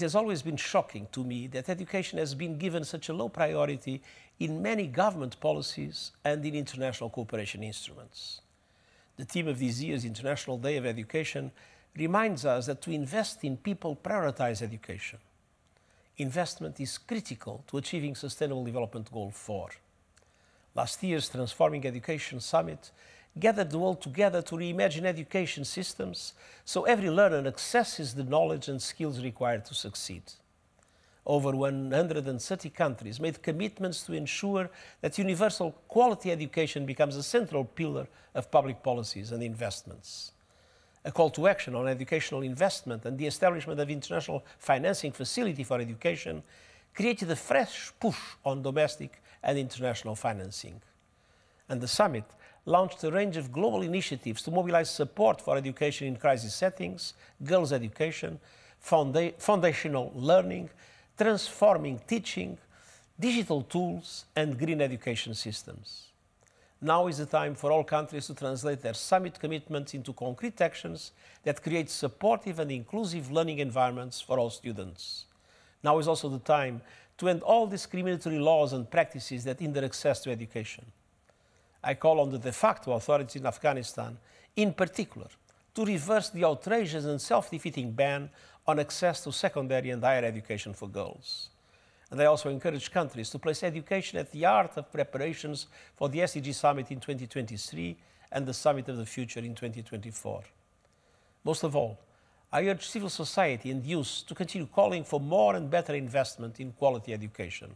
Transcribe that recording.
has always been shocking to me that education has been given such a low priority in many government policies and in international cooperation instruments. The theme of this year's International Day of Education reminds us that to invest in people prioritize education. Investment is critical to achieving Sustainable Development Goal 4. Last year's Transforming Education Summit gathered the world together to reimagine education systems so every learner accesses the knowledge and skills required to succeed. Over 130 countries made commitments to ensure that universal quality education becomes a central pillar of public policies and investments. A call to action on educational investment and the establishment of international financing facility for education created a fresh push on domestic and international financing. And the summit launched a range of global initiatives to mobilize support for education in crisis settings, girls' education, foundational learning, transforming teaching, digital tools, and green education systems. Now is the time for all countries to translate their summit commitments into concrete actions that create supportive and inclusive learning environments for all students. Now is also the time to end all discriminatory laws and practices that hinder access to education. I call on the de facto authorities in Afghanistan, in particular, to reverse the outrageous and self-defeating ban on access to secondary and higher education for girls. And I also encourage countries to place education at the heart of preparations for the SDG Summit in 2023 and the Summit of the Future in 2024. Most of all, I urge civil society and youth to continue calling for more and better investment in quality education.